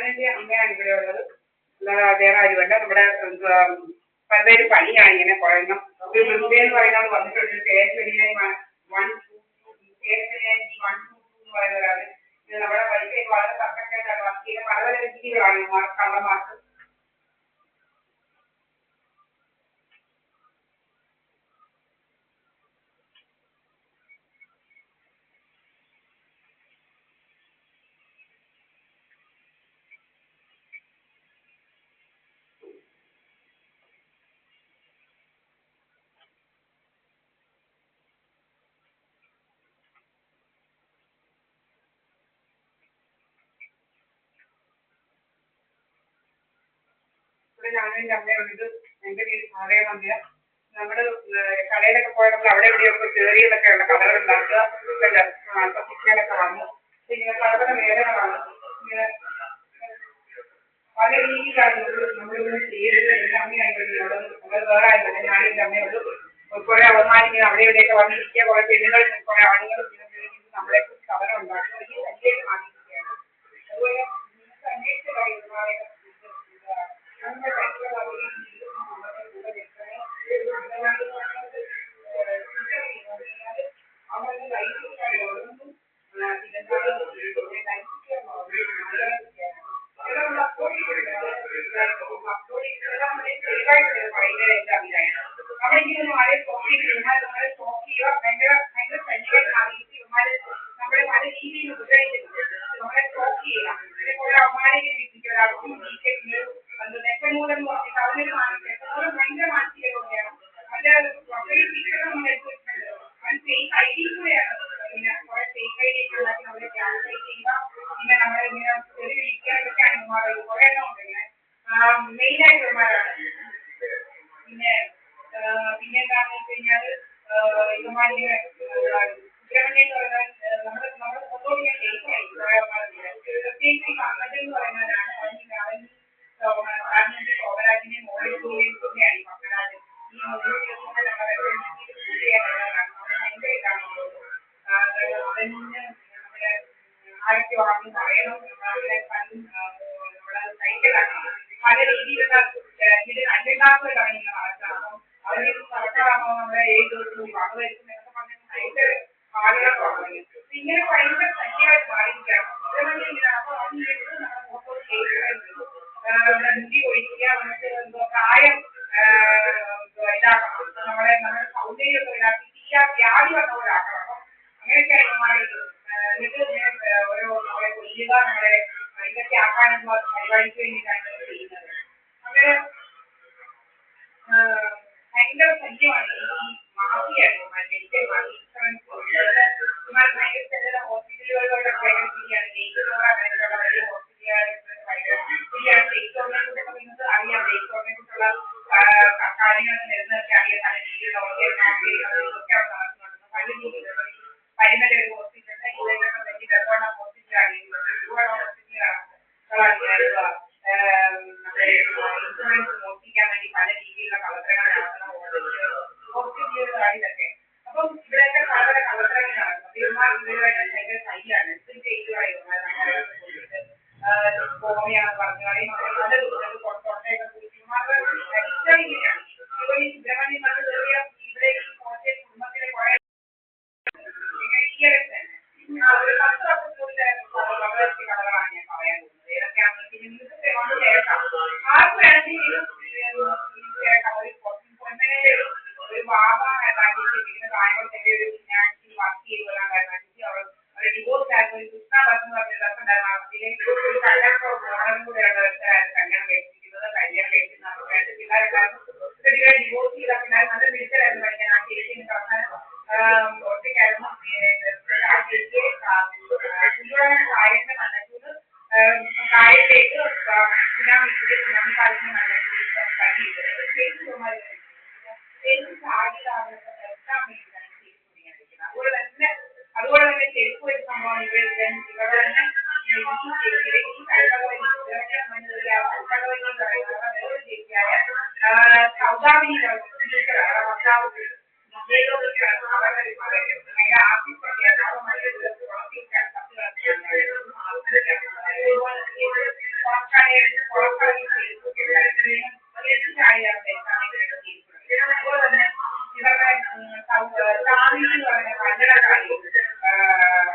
എൻ്റെ അമ്മയാണ് ഇവിടെ ഉള്ളത്. വേറെ ആരുമല്ല. നമ്മുടെ പലരും പനിയാണ് ഇങ്ങനെ കുഴഞ്ഞു. ഒരു വൃദ്ധയെന്ന് പറയുന്നത് വന്നിട്ടുണ്ട്. പറയുന്ന ഒരാള് നമ്മുടെ പൈസയൊക്കെ വളരെ കറക്റ്റായിട്ടാണ് വർക്ക് ചെയ്യുന്നത്. പല പല രീതികളാണ് കള്ളന്മാർക്ക്. ഇവിടെ ഞാനും എൻ്റെ അമ്മയുണ്ട്. എൻ്റെ വീട് സാധക മന്ദിര. നമ്മള് കടയിലൊക്കെ പോയാൽ നമ്മൾ അവിടെ എവിടെയൊക്കെ കയറിയതൊക്കെ ഉള്ള കടകൾ ഉണ്ടാക്കുക, അപ്പൊ ചിക്കനൊക്കെ വാങ്ങും. ഇങ്ങനെ പല പല വേദനകളാണ്. ഇങ്ങനെ പല രീതിയിലാണ് നമ്മളിവിടെ ചെയ്തത്. എൻ്റെ അമ്മയായിട്ടുള്ളത് നമ്മൾ വേറെ ആയിരുന്നില്ല. ഞാനും എൻ്റെ അമ്മയുള്ളൂ. കുറെ അവന്മാരിങ്ങനെ അവിടെ ഇവിടെയൊക്കെ വന്നിരിക്കുക, കുറെ പെണ്ണുങ്ങൾ കുറെ ആണുങ്ങൾ നമ്മളെ കുറിച്ച് കവല ഉണ്ടാക്കുക. ഈ വലിയ മാറ്റിയിരിക്കുകയാണ്. അതുപോലെ നിങ്ങൾക്ക് അന്വേഷിച്ച കാര്യങ്ങൾ നമ്മളെ പല രീതിയിൽ ഉപയോഗിക്കുന്നത് നമ്മളെ സ്റ്റോക്ക് ചെയ്യുക. ഇതേപോലെ അവന്മാരെ നെറ്റമൂലം പറഞ്ഞിട്ട് അവനൊരു മാനസിക ഭയങ്കര മാനസികതയാണ്. അവന്റെ നമ്മൾ എടുത്ത് വെച്ചിട്ടുണ്ട്. അവൻ ഫേക്ക് ഐ ഡി കൂടെയാണ്. പിന്നെ കുറെ ഫേക്ക് ഐ ഡി ഒക്കെ ഉണ്ടാക്കി നമ്മളെ ക്യാൻസൽ ചെയ്യുക. പിന്നെ നമ്മളെ ഇങ്ങനെ ചെറിയ വിളിക്കാനൊക്കെയാണ് കുറെ എണ്ണം ഉണ്ട് ഇങ്ങനെ മെയിനായിട്ടുള്ളവരാണ്. പിന്നെന്താണെന്ന് വെച്ച് കഴിഞ്ഞാൽ ഇവന്മാരിങ്ങനെ സുബ്രഹ്മണ്യം എന്ന് പറയുന്നത് നമ്മുടെ ഒന്നോടിക്കാൻ കേസായി പ്രത്യേകിച്ച് ഈ കർണജൻ എന്ന് പറയുന്നവരാണ്. അവൻ ശോഭരാജിനെ മോളിക്കുകയും തന്നെയാണ് ഈ പത്മരാജൻ. ഈ 3 ദിവസം ഭയങ്കര ഇതാണുള്ളത്. അവന് നമ്മുടെ ആരൊക്കെ വാങ്ങി പറയണം നമ്മുടെ സൈക്കിളാണ് പല രീതിയിലുള്ള ഇത് അന്യതാക്കളാണ് ഇങ്ങനെ നടക്കുക. അപ്പം അവര് നടക്കാറാകുമ്പോൾ നമ്മുടെ ഏത് ദിവസവും വക വരുത്തുന്നതൊക്കെ പറഞ്ഞ ഭയങ്കര ആളുകളാണ്. ഇങ്ങനെ ഭയങ്കര ശല്യമായിട്ട് മാറിയിരിക്കുകയാണ്. അപ്പൊ നമ്മുടെ മുഖത്തോട് കേൾക്കുന്നത് മുടി ഒഴിക്കുക, നമുക്ക് എന്തോ പ്രായം ഇതാക്കണം, നമ്മുടെ സൗന്ദര്യമൊക്കെ ഇതാക്കി വ്യാധി വന്നവരാക്കണം. അപ്പം അങ്ങനെയൊക്കെയാണ് മാറിയത്. എന്നിട്ട് ഓരോ നമ്മളെ കൊല്ലുക, നമ്മളെ ഇതൊക്കെ ആക്കാനുള്ള പരിപാടിക്ക് വേണ്ടിയിട്ടാണ് ചെയ്യുന്നത്. അങ്ങനെ ഭയങ്കര ശല്യമാണ് ഈ മാഫിയാണ്. മെഡിക്കൽ മാഫി ഇൻഷുറൻസ് ഭയങ്കര ചില ഹോസ്പിറ്റലുകളിലൂടെ ഭയങ്കര ശരിയാണ്. അങ്ങനെയുള്ള വലിയ ഹോസ്പിറ്റലുകാരെ ശരിയാണ്. ഡേറ്റോറിനെ കുറിച്ചൊക്കെ നിങ്ങൾക്ക് അറിയാം. ഡേറ്റോറിനെ കുറിച്ചുള്ള കാര്യങ്ങളൊക്കെ വരുന്നതൊക്കെ അറിയാം. പല രീതിയിലുള്ള ഇതൊക്കെ അവിടെ നടക്കുന്നുണ്ട്. പല രീതിയിലുള്ള പരിമല ഒരു ഹോസ്പിറ്റലുണ്ട്. ഇതൊക്കെ വലിയ ഡെപ്പോണ ഹോസ്പിറ്റലാണ്. ഒരുപാട് ഹോസ്പിറ്റലുകളാണ്. നമ്മുടെ ഇൻഷുറൻസ് മോഷ്ടിക്കാൻ വേണ്ടി പല രീതിയിലുള്ള കള്ളത്തരങ്ങൾ നടത്തുന്ന ഹോസ്പിറ്റലുകളാണ് ഇതൊക്കെ. അപ്പം ഇവിടെയൊക്കെ പല പല കള്ളത്തരങ്ങൾ നടക്കും. ഇവരുമായിട്ട് ഭയങ്കര ശൈലിയാണ്. കോമയാണെന്ന് പറഞ്ഞു പറയും. പല ദൂരങ്ങൾ പുറത്തോട്ടൊക്കെ ഇങ്ങനെയാണ്. ഇവർ ഈ സുബ്രഹ്മണ്യം കണ്ടു കയറിയ ഇവിടെ ഈ കോട്ടയം കുടുംബത്തിലെ കുറെ ഈയിടെ തന്നെ ഒരു 10 വർഷത്തിനുള്ളിൽ കഥകളാണ് ഞാൻ പറയാൻ പോകുന്നത്. ഏതൊക്കെയാണെന്ന് നിങ്ങൾക്ക് കൊണ്ട് കേൾക്കാം. ആർക്ക് വേണമെങ്കിലും ഒരു ബാബ ഇങ്ങനെ പ്രായത്തിൻ്റെ ഒരു ഫിനാൻഷ്യൽ വർക്ക് ചെയ്തുകൊണ്ടായിരുന്നു. അവരുടെ ഡിവോഴ്സ് ആയിരുന്നു. ഒരു കൃഷ്ണ ബസ് എന്ന് പറഞ്ഞ ബസ് ഉണ്ടായിരുന്നു. ഒരു കല്യാണം മോഡലും കൂടെയാണ് കല്യാണം കഴിച്ചിരിക്കുന്നത്. കല്യാണം കഴിക്കുന്ന 2 പിള്ളേരുണ്ടായിരുന്നു. ഡിവോഴ്സ് ചെയ്ത പിള്ളേർ നല്ല മിടുക്കരായിരുന്നു പഠിക്കാൻ. ആ ചേച്ചിന് അവസാനം ഒറ്റയ്ക്കായിരുന്നു. ആ ചേച്ചിയെ കായലിന്റെ മണ്ണത്തൂർ കായലിലേക്ക് സുനാമി കാലത്തിന് മണ്ണത്തൂർ അതുപോലെ തന്നെ ചെരുപ്പ് വെച്ച സംഭവമാണ് ഇവരുടെ തന്നെ ചേച്ചിയായ സൗദാമിനി അതുപോലെ തന്നെ ഇവരുടെ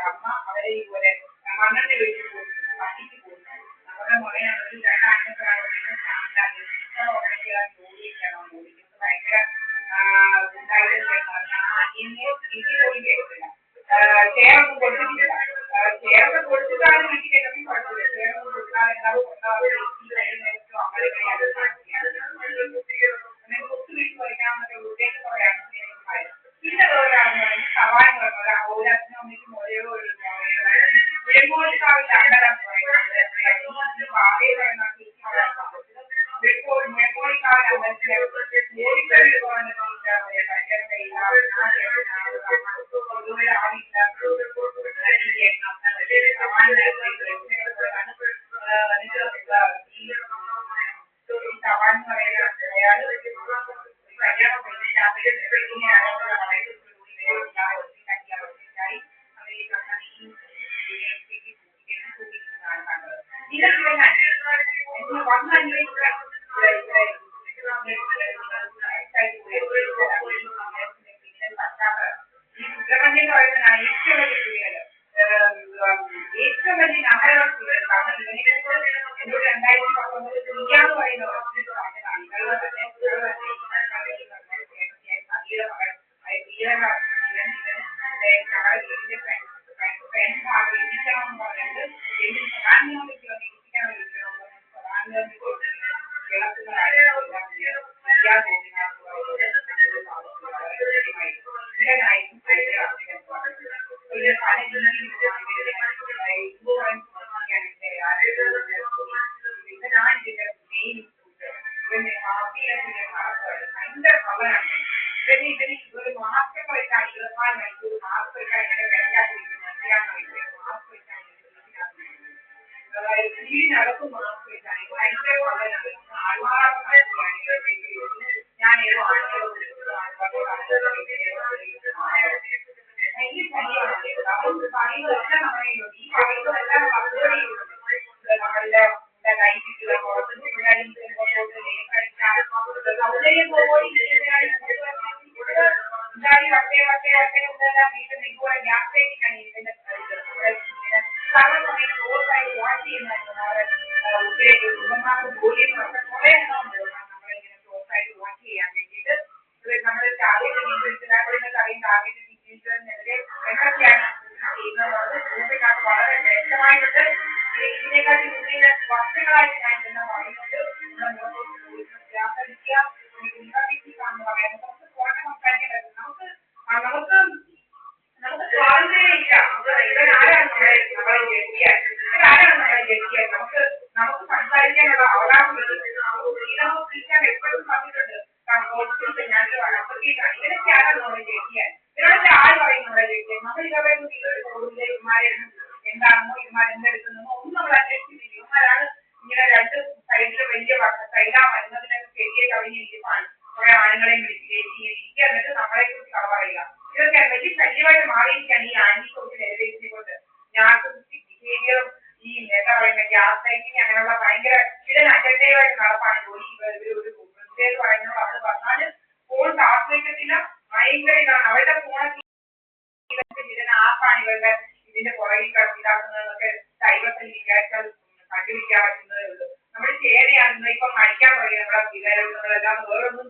അമ്മ അവരെ ഇതുപോലെ മണ്ണെണ്ണ ഒഴിച്ച് പോകുന്നു പട്ടിക്ക് പോകുന്നു അവരുടെ മുറയാണ് ഒരു രണ്ടാഴ്ച ഭയങ്കര ചേർന്ന് കൊടുത്തിട്ടില്ല ചേർന്ന് കൊടുത്തിട്ടാണ് വീട്ടിലേക്ക് കുഴപ്പമില്ല ചേർന്ന് കൊടുത്താൽ എന്താവും അങ്ങനെ ഒത്തുവിട്ട് വയ്ക്കാമെന്നൊക്കെ ഉദ്ദേശം പറയാൻ പിന്നെ വേറൊരാളെന്ന് പറയുന്നത് സവാൻ എന്ന് പറഞ്ഞ ഒരു അച്ഛനും അമ്മയ്ക്കും ഒരേ ഒരു മുഴങ്ങോളിക്കാവിൽ അമ്പലം മുഴങ്ങോളിക്കാവിൽ അമ്പലത്തിലെ കോഴിക്കറി സവാൻ എന്ന് പറയുന്ന അയാൾ കല്യാണം ഈ സുബ്രഹ്മണ്യം എന്ന് പറയുന്നതാണ് ഏറ്റവും വലിയ നഗരം കാരണം ഇതിനെക്കുറിച്ച് എന്നോട് 2019 പ്രിയാന്ന് പറയുന്ന ഒരു മാസ്കൊക്കെ വെച്ചാണ് 24 മണിക്കൂർ മാസ്ക് വെച്ചാൽ വീടിനകത്ത് മാസ്ക് വെച്ചാണ് ഭയങ്കര വളരെ ഞാൻ ഏതോ ആളുകളോട് ഈ പറയുന്നതെല്ലാം പറയുന്നു ഈ പറയുന്നതെല്ലാം നമ്മളുടെ ലൈഫിലുള്ള സൗന്ദര്യം പോയി വീട്ടിൽ നിൽക്കുക ഗ്യാസ് ടേക്കിനാണ് ഇതിന്റെ സർവ്വ സമയത്ത് ഓർക്കായി വാഷ് ചെയ്യുന്നതായിരുന്നു ഉമ്മമാർക്ക് ജോലി കുറെ എണ്ണം ഉണ്ട് നമ്മളിങ്ങനെ ഓർക്കായിട്ട് വാഷ് ചെയ്യാൻ വേണ്ടിയിട്ട് നമ്മൾ ടാർഗറ്റ് നിങ്ങൾക്ക് അറിയും ടാർഗറ്റ് ടീച്ചേഴ്സിനെതിരെ എന്തൊക്കെയാണ് ചെയ്യുന്നത് ഇതിനകത്ത് വളരെ വ്യക്തമായിട്ടുണ്ട് ഇതിനെക്കാട്ടി മുന്നേ വർഷങ്ങളായിട്ട് ഞാൻ ഇന്ന് പറയുന്നുണ്ട് നമുക്ക് സ്വാതന്ത്ര്യം ഇല്ല ഇവരാരാണ് നമ്മളെ ജഡ്ജിയാൻ നമുക്ക് സംസാരിക്കാനുള്ള അവകാശമില്ല എപ്പോഴും പറഞ്ഞിട്ടുണ്ട് ഞാനൊരു അഡ്വക്കേറ്റാണ് ഇവരൊക്കെയാണ് നമ്മളെ ജഡ്ജിയാൻ ഇവരൊക്കെ ആര് പറയും നമ്മളെ ജഡ്ജിയാൻ നമ്മൾ ഇവരുടെ ഇവന്മാരെ എന്താണെന്നോ ഇവന്മാർ എന്തെടുക്കുന്നോ ഒന്നും നമ്മൾ അന്വേഷിച്ചിട്ടില്ല ഇവന്മാരാണ് ഇങ്ങനെ രണ്ട് സൈഡിൽ വലിയ സൈഡാ വരുന്നതിനൊക്കെ ശരിയായി കഴിഞ്ഞിരിക്കുന്നതാണ് കുറെ ആണുങ്ങളെയും വിളിച്ച് കയറ്റി എന്നിട്ട് നമ്മളെ കുറിച്ച് കള പറയുക ഇതൊക്കെ വലിയ ശല്യമായിട്ട് മാറിയിരിക്കുകയാണ് ഈ ആന്റി സോഷ്യൽ എലിവേഷനെ കൊണ്ട് നാർസിസിസ്റ്റിക് ബിഹേവിയറും ഈ എന്താ പറയുന്ന ഗ്യാസ് ലൈറ്റിങ് അങ്ങനെയുള്ള ഭയങ്കര ഇടൻ അജണ്ടയുമായിട്ട് നടപ്പാണ് ജോലി ഒരു പ്രത്യേകത പറയുന്നത് അവള് പറഞ്ഞാല് ഫോൺ ടാസ്ക് വയ്ക്കത്തില്ല ഭയങ്കര ഇതാണ് അവരുടെ ഫോണൊക്കെ ഇടൻ ആപ്പാണ് ഇവരുടെ ഇതിന്റെ പുറകിൽ ഇതാക്കുന്നതൊക്കെ സൈബറിൽ വിചാരിച്ചാൽ കണ്ടുപിടിക്കാൻ പറ്റുന്നതേ ഉള്ളൂ നമ്മൾ ചേനയാണെന്ന് ഇപ്പൊ മടിക്കാൻ പറയും നമ്മളെ വികാരം നമ്മളെല്ലാം വേറൊന്നും